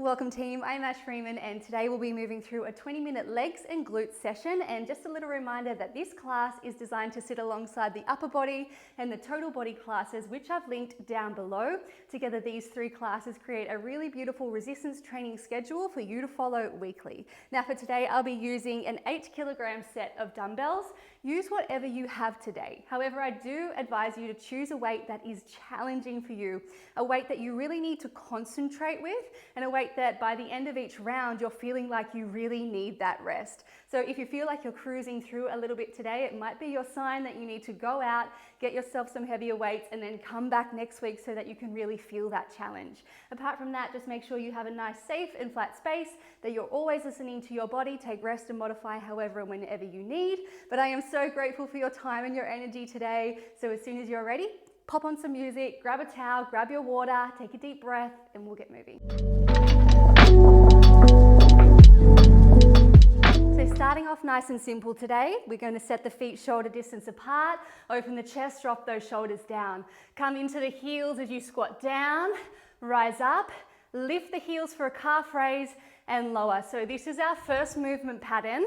Welcome team, I'm Freeman and today we'll be moving through a 20-minute legs and glutes session, and just a little reminder that this class is designed to sit alongside the upper body and the total body classes, which I've linked down below. Together these three classes create a really beautiful resistance training schedule for you to follow weekly. Now for today I'll be using an 8 kilogram set of dumbbells. Use whatever you have today. However, I do advise you to choose a weight that is challenging for you, a weight that you really need to concentrate with, and a weight that by the end of each round you're feeling like you really need that rest. So if you feel like you're cruising through a little bit today, it might be your sign that you need to go out, get yourself some heavier weights, and then come back next week so that you can really feel that challenge. Apart from that, just make sure you have a nice safe and flat space, that you're always listening to your body. Take rest and modify however and whenever you need. But I am so grateful for your time and your energy today. So as soon as you're ready, pop on some music, grab a towel, grab your water, take a deep breath, and we'll get moving. So starting off nice and simple today, we're going to set the feet shoulder distance apart, open the chest, drop those shoulders down. Come into the heels as you squat down, rise up, lift the heels for a calf raise and lower. So this is our first movement pattern.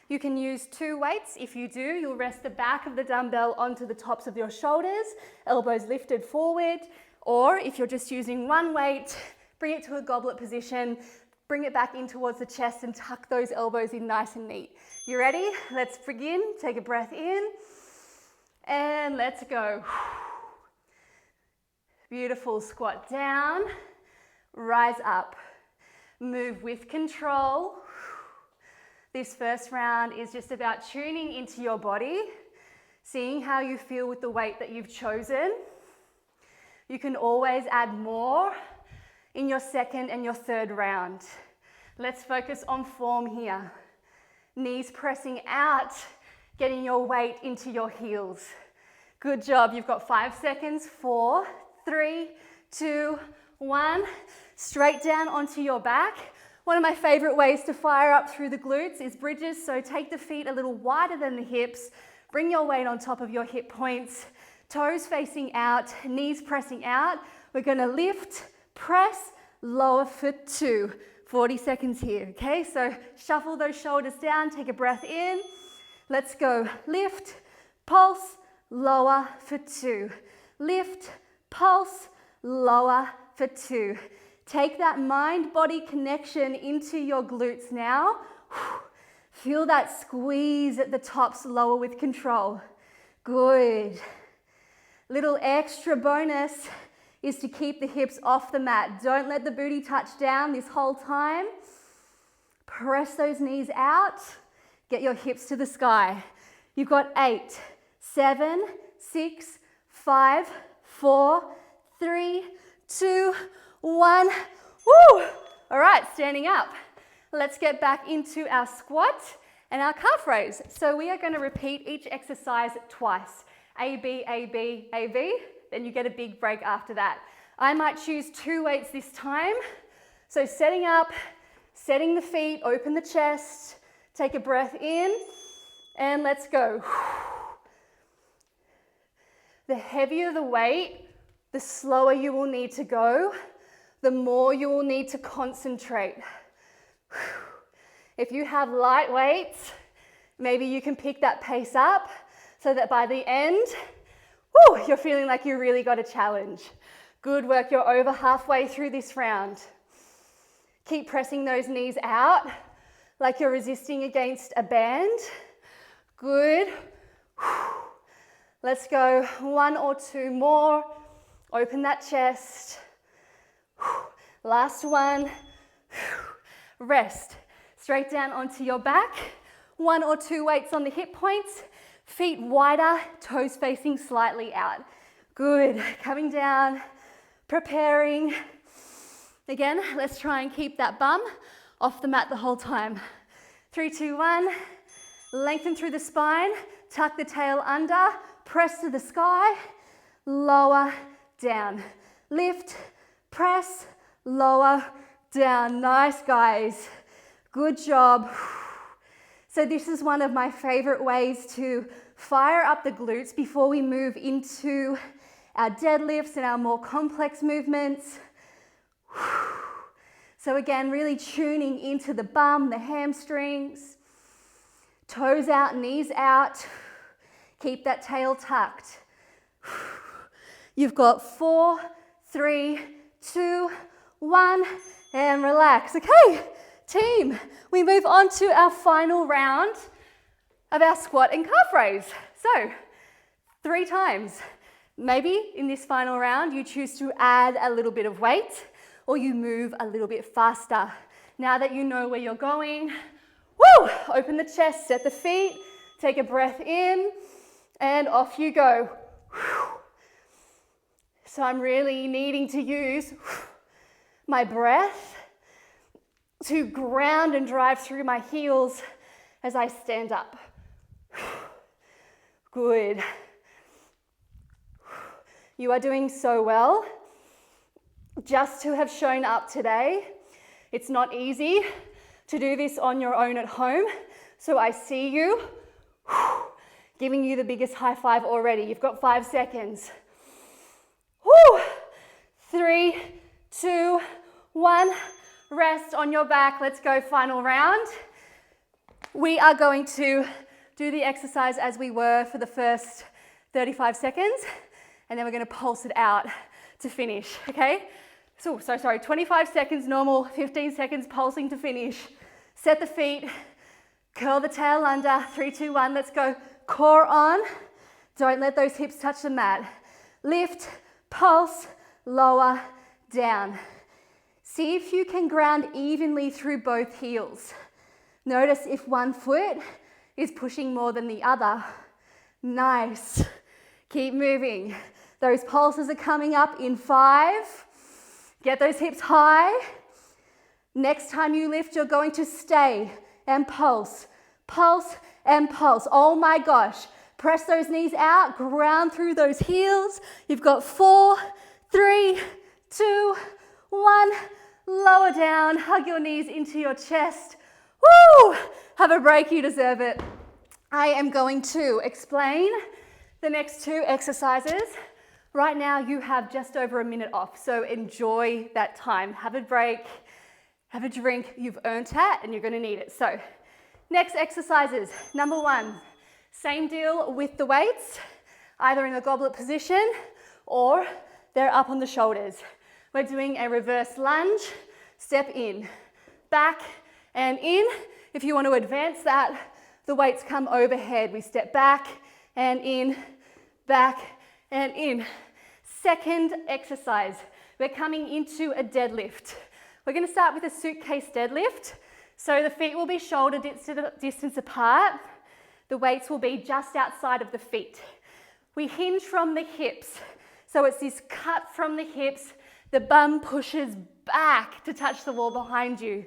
You can use 2 weights. If you do, you'll rest the back of the dumbbell onto the tops of your shoulders, elbows lifted forward, or if you're just using 1 weight, bring it to a goblet position, bring it back in towards the chest and tuck those elbows in nice and neat. You ready? Let's begin. Take a breath in and let's go. Beautiful. Squat down, rise up, move with control. This first round is just about tuning into your body, seeing how you feel with the weight that you've chosen. You can always add more in your second and your third round. Let's focus on form here. Knees pressing out, getting your weight into your heels. Good job. You've got 5 seconds. 4, 3, 2, 1. Straight down onto your back. One of my favorite ways to fire up through the glutes is bridges. So take the feet a little wider than the hips. Bring your weight on top of your hip points. Toes facing out, knees pressing out. We're going to lift, press, lower for 2. 40 seconds here, okay? So shuffle those shoulders down, take a breath in. Let's go. Lift, pulse, lower for 2. Lift, pulse, lower for 2. Take that mind-body connection into your glutes now. Feel that squeeze at the tops, lower with control. Good. Little extra bonus is to keep the hips off the mat. Don't let the booty touch down this whole time. Press those knees out. Get your hips to the sky. You've got 8, 7, 6, 5, 4, 3, 2, 1. Woo! All right, standing up. Let's get back into our squat and our calf raise. So we are going to repeat each exercise twice. A, B, A, B, A, B. Then you get a big break after that. I might choose 2 weights this time. So setting up, setting the feet, open the chest, take a breath in, and let's go. The heavier the weight, the slower you will need to go, the more you will need to concentrate. If you have light weights, maybe you can pick that pace up so that by the end, you're feeling like you really got a challenge. Good work, you're over halfway through this round. Keep pressing those knees out like you're resisting against a band. Good. Let's go 1 or 2 more. Open that chest. Last one. Rest. Straight down onto your back. 1 or 2 weights on the hip points. Feet wider, toes facing slightly out. Good. Coming down, preparing. Again, let's try and keep that bum off the mat the whole time. 3, 2, 1. Lengthen through the spine, tuck the tail under, press to the sky, lower, down. Lift, press, lower, down. Nice, guys. Good job. So this is one of my favorite ways to fire up the glutes before we move into our deadlifts and our more complex movements. So again, really tuning into the bum, the hamstrings, toes out, knees out. Keep that tail tucked. You've got 4, 3, 2, 1, and relax. Okay, team, we move on to our final round of our squat and calf raise. So, 3 times. Maybe in this final round, you choose to add a little bit of weight or you move a little bit faster. Now that you know where you're going, woo, open the chest, set the feet, take a breath in, and off you go. So I'm really needing to use my breath to ground and drive through my heels as I stand up. Good. You are doing so well. Just to have shown up today, it's not easy to do this on your own at home. So I see you, giving you the biggest high five already. You've got 5 seconds. 3, 2, 1. Rest on your back. Let's go, final round. We are going to do the exercise as we were for the first 35 seconds, and then we're going to pulse it out to finish, okay? So sorry, 25 seconds normal, 15 seconds pulsing to finish. Set the feet, curl the tail under, 3, 2, 1, let's go. Core on, don't let those hips touch the mat. Lift, pulse, lower, down. See if you can ground evenly through both heels. Notice if one foot is pushing more than the other. Nice. Keep moving. Those pulses are coming up in 5. Get those hips high. Next time you lift, you're going to stay and pulse. Pulse and pulse. Oh my gosh. Press those knees out, ground through those heels. You've got 4, 3, 2, 1. Lower down, hug your knees into your chest. Woo! Have a break, you deserve it. I am going to explain the next 2 exercises. Right now you have just over a minute off, so enjoy that time. Have a break, have a drink. You've earned that and you're going to need it. So next exercises. Number 1, same deal with the weights, either in the goblet position or they're up on the shoulders. We're doing a reverse lunge, step in, back and in. If you want to advance that, the weights come overhead. We step back and in, back and in. Second exercise, we're coming into a deadlift. We're going to start with a suitcase deadlift. So the feet will be shoulder distance apart. The weights will be just outside of the feet. We hinge from the hips. So it's this cut from the hips. The bum pushes back to touch the wall behind you.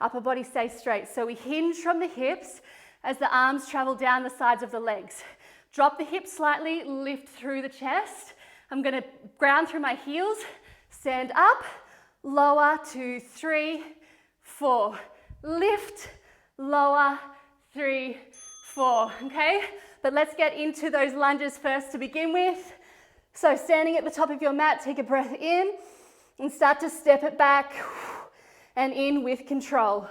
Upper body stays straight. So we hinge from the hips as the arms travel down the sides of the legs. Drop the hips slightly, lift through the chest. I'm going to ground through my heels, stand up, lower, 2, 3, 4. Lift, lower, 3, 4, okay? But let's get into those lunges first to begin with. So standing at the top of your mat, take a breath in and start to step it back and in with control.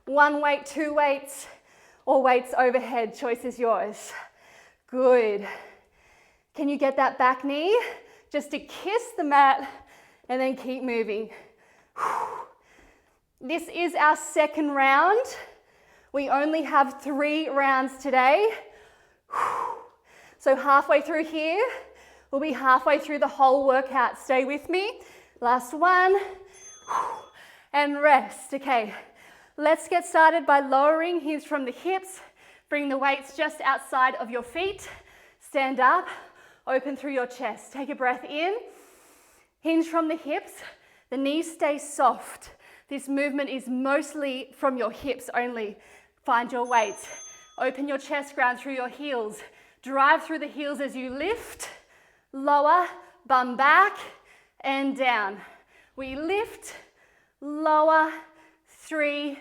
1 weight, 2 weights, or weights overhead, choice is yours. Good. Can you get that back knee? Just to kiss the mat and then keep moving. This is our second round. We only have 3 rounds today. So halfway through here, we'll be halfway through the whole workout. Stay with me. Last one. And rest. Okay, let's get started by lowering hinge from the hips. Bring the weights just outside of your feet. Stand up, open through your chest. Take a breath in. Hinge from the hips. The knees stay soft. This movement is mostly from your hips only. Find your weights. Open your chest, ground through your heels. Drive through the heels as you lift, lower, bum back, and down. We lift, lower, 3,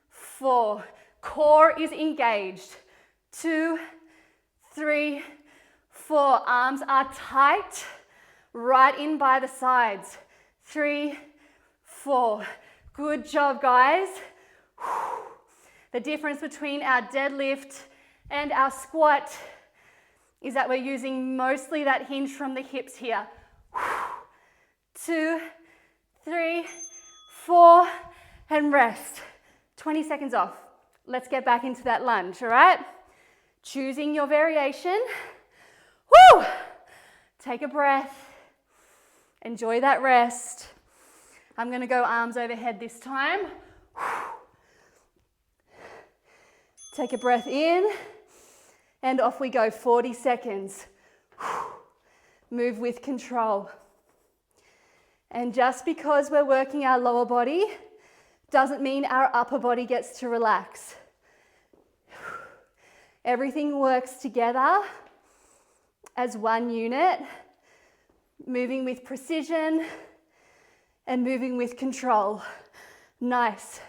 4. Core is engaged. 2, 3, 4. Arms are tight, right in by the sides. 3, 4. Good job, guys. The difference between our deadlift and our squat is that we're using mostly that hinge from the hips here. 2, 3, 4, and rest. 20 seconds off. Let's get back into that lunge, all right? Choosing your variation. Woo! Take a breath. Enjoy that rest. I'm gonna go arms overhead this time. Take a breath in, and off we go, 40 seconds. Move with control. And just because we're working our lower body doesn't mean our upper body gets to relax. Everything works together as one unit, moving with precision and moving with control. Nice.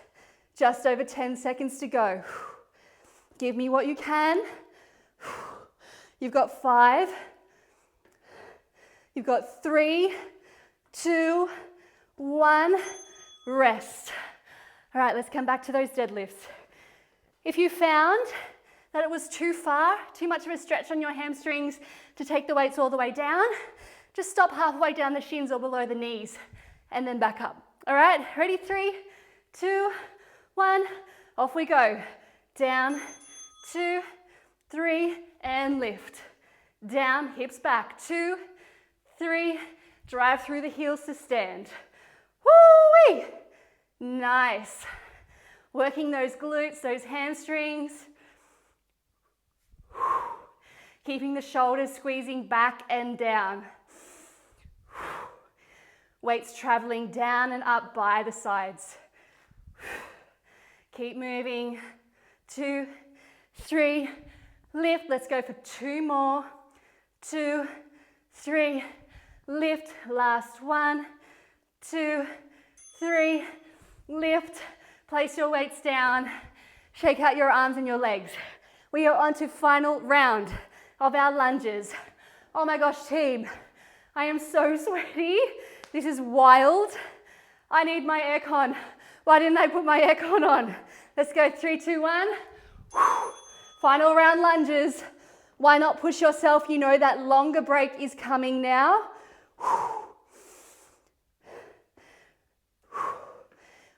Just over 10 seconds to go. Give me what you can. You've got 5. You've got 3, 2, 1. Rest. All right, let's come back to those deadlifts. If you found that it was too far, too much of a stretch on your hamstrings to take the weights all the way down, just stop halfway down the shins or below the knees and then back up. All right, ready? 3, 2, 1. Off we go. Down, 2, 3, and lift. Down, hips back. 2, 3, drive through the heels to stand. Woo-wee! Nice. Working those glutes, those hamstrings. Keeping the shoulders squeezing back and down. Weights traveling down and up by the sides. Keep moving. 2, 3, lift. Let's go for 2 more. 2, 3, lift. Last 1, 2, 3, lift. Place your weights down. Shake out your arms and your legs. We are on to final round of our lunges. Oh my gosh, team, I am so sweaty. This is wild. I need my aircon. Why didn't I put my aircon on? Let's go, 3, 2, 1. Final round lunges. Why not push yourself? You know that longer break is coming now.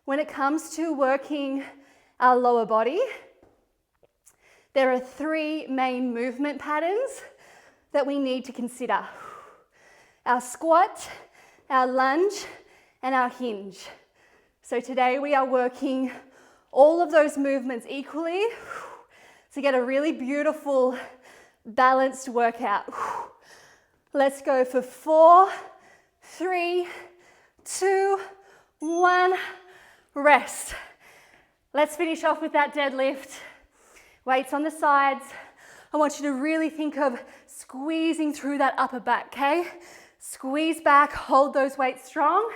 When it comes to working our lower body, there are 3 main movement patterns that we need to consider. Our squat, our lunge, and our hinge. So today we are working all of those movements equally to get a really beautiful, balanced workout. Let's go for 4, 3, 2, 1, rest. Let's finish off with that deadlift. Weights on the sides. I want you to really think of squeezing through that upper back, okay? Squeeze back, hold those weights strong.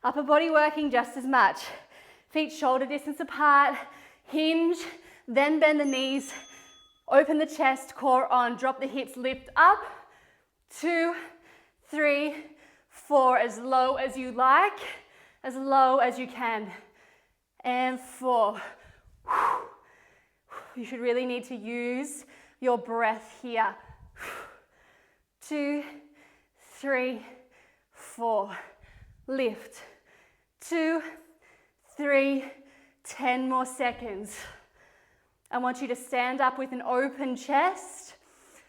Upper body working just as much. Feet shoulder distance apart, hinge, then bend the knees, open the chest, core on, drop the hips, lift up. 2, 3, 4, as low as you like, as low as you can. And 4. You should really need to use your breath here. 2, 3, 4. Lift. 2, 3, 10 more seconds. I want you to stand up with an open chest.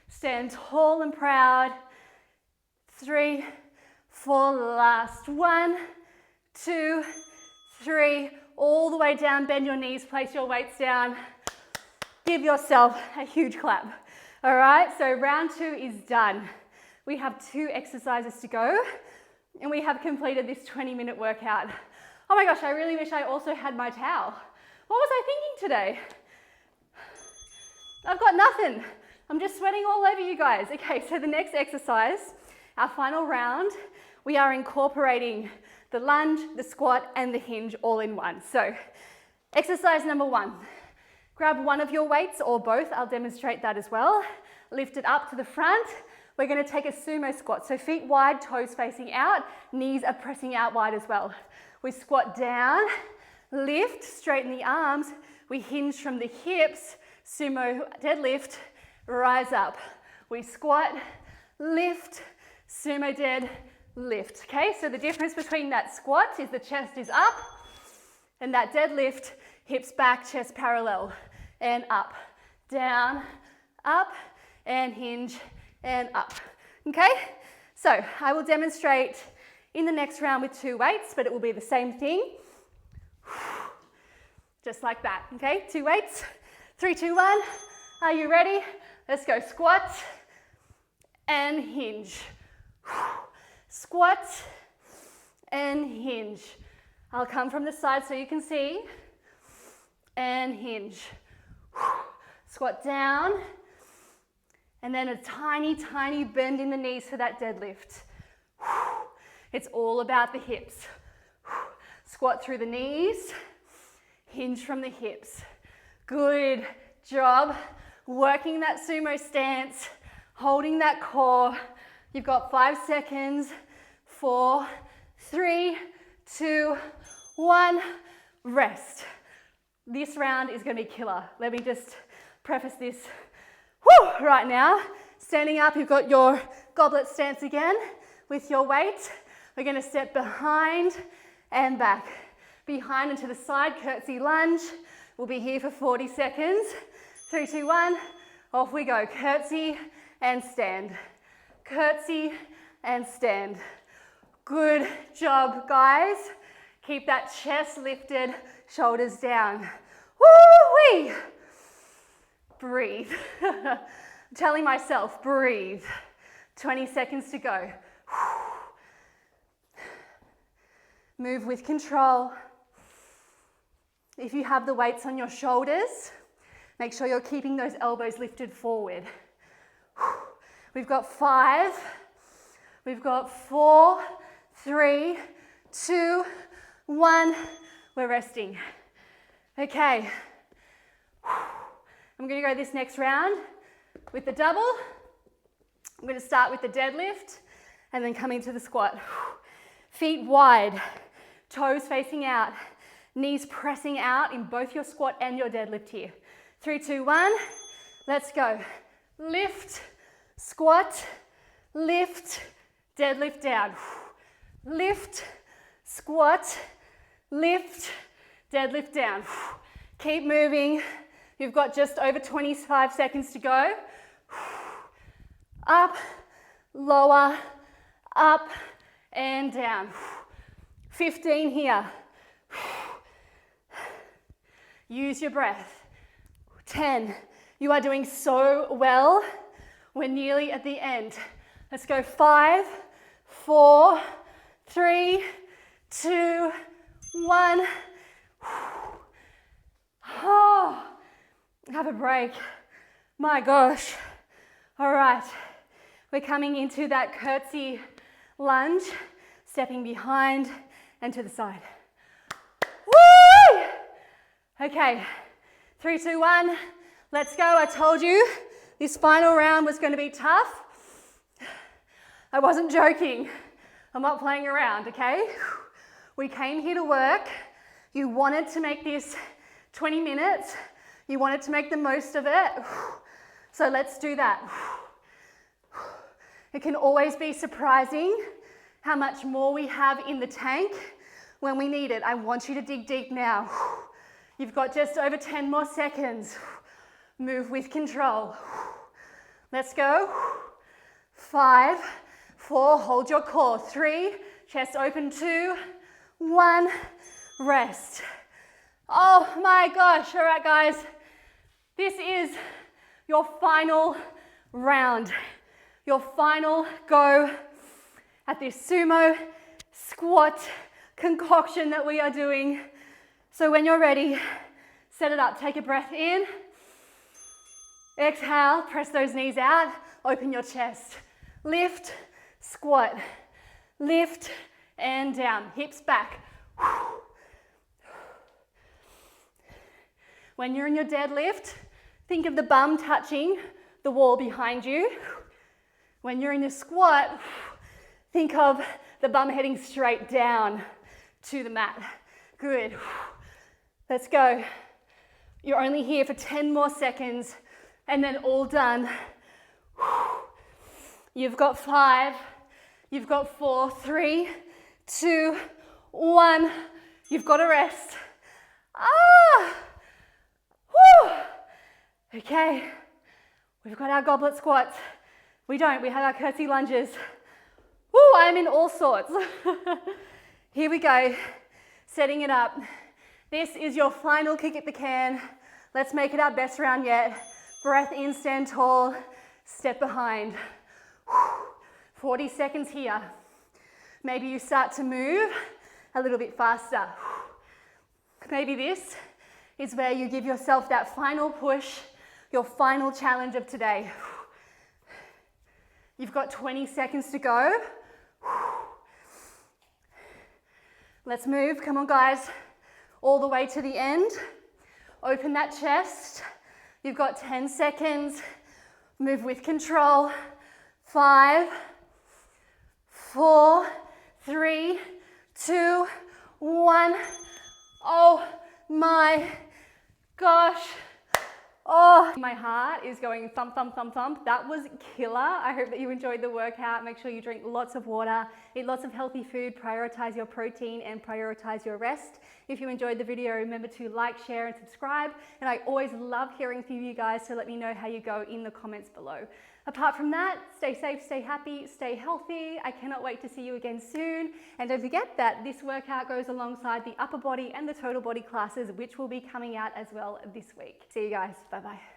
Stand tall and proud. 3, 4, last 1, 2, 3, all the way down, bend your knees, place your weights down. Give yourself a huge clap. All right, so round 2 is done. We have 2 exercises to go, and we have completed this 20-minute workout. Oh my gosh, I really wish I also had my towel. What was I thinking today? I've got nothing. I'm just sweating all over you guys. Okay, so the next exercise, our final round, we are incorporating the lunge, the squat, and the hinge all in one. So exercise number 1, grab one of your weights or both. I'll demonstrate that as well. Lift it up to the front. We're going to take a sumo squat. So feet wide, toes facing out, knees are pressing out wide as well. We squat down, lift, straighten the arms. We hinge from the hips, sumo deadlift, rise up. We squat, lift, sumo dead, lift. Okay, so the difference between that squat is the chest is up, and that deadlift, hips back, chest parallel, and up, down, up, and hinge, and up. Okay, so I will demonstrate in the next round with 2 weights, but it will be the same thing. Just like that, okay? 2 weights, 3, 2, 1. Are you ready? Let's go. Squat and hinge. Squat and hinge. I'll come from the side so you can see. And hinge. Squat down. And then a tiny, tiny bend in the knees for that deadlift. It's all about the hips. Squat through the knees. Hinge from the hips. Good job. Working that sumo stance. Holding that core. You've got 5 seconds. 4, 3, 2, 1. Rest. This round is going to be killer. Let me just preface this. Woo! Right now, standing up, you've got your goblet stance again with your weight. We're going to step behind and back. Behind and to the side, curtsy lunge. We'll be here for 40 seconds. 3, 2, 1. Off we go. Curtsy and stand. Curtsy and stand. Good job, guys. Keep that chest lifted, shoulders down. Woo-wee! Breathe. I'm telling myself, breathe. 20 seconds to go. Move with control. If you have the weights on your shoulders, make sure you're keeping those elbows lifted forward. We've got 5. We've got 4, 3, 2, 1. We're resting. Okay. I'm going to go this next round with the double. I'm going to start with the deadlift and then come into the squat. Feet wide, toes facing out, knees pressing out in both your squat and your deadlift here. 3, 2, 1. Let's go. Lift, squat, lift, deadlift down. Lift, squat, lift, deadlift down. Keep moving. You've got just over 25 seconds to go. Up, lower, up, and down. 15 here. Use your breath. 10. You are doing so well. We're nearly at the end. Let's go. 5, 4, 3, 2, 1. Oh, have a break. My gosh. All right. We're coming into that curtsy lunge, stepping behind and to the side. Woo! Okay. 3, 2, 1. Let's go. I told you this final round was going to be tough. I wasn't joking. I'm not playing around, okay? We came here to work. You wanted to make this 20 minutes. You wanted to make the most of it. So let's do that. It can always be surprising how much more we have in the tank when we need it. I want you to dig deep now. You've got just over 10 more seconds. Move with control. Let's go. 5, 4, hold your core. 3, chest open. 2, 1, rest. Oh my gosh. All right, guys. This is your final round. Your final go at this sumo squat concoction that we are doing. So when you're ready, set it up. Take a breath in. Exhale, press those knees out. Open your chest. Lift, squat. Lift and down. Hips back. When you're in your deadlift, think of the bum touching the wall behind you. When you're in a squat, think of the bum heading straight down to the mat. Good. Let's go. You're only here for 10 more seconds and then all done. You've got 5, you've got 4, 3, 2, 1. You've got to rest. Okay, we've got our goblet squats. We don't, we have our curtsy lunges. Woo, I'm in all sorts. Here we go, setting it up. This is your final kick at the can. Let's make it our best round yet. Breath in, stand tall, step behind. 40 seconds here. Maybe you start to move a little bit faster. Maybe this is where you give yourself that final push, your final challenge of today. You've got 20 seconds to go. Let's move, come on guys, all the way to the end. Open that chest. You've got 10 seconds. Move with control. 5, 4, 3, 2, 1. Oh my gosh. Oh, my heart is going thump, thump, thump, thump. That was killer. I hope that you enjoyed the workout. Make sure you drink lots of water, eat lots of healthy food, prioritize your protein and prioritize your rest. If you enjoyed the video, remember to like, share and subscribe. And I always love hearing from you guys, so let me know how you go in the comments below. Apart from that, stay safe, stay happy, stay healthy. I cannot wait to see you again soon. And don't forget that this workout goes alongside the upper body and the total body classes, which will be coming out as well this week. See you guys. Bye-bye.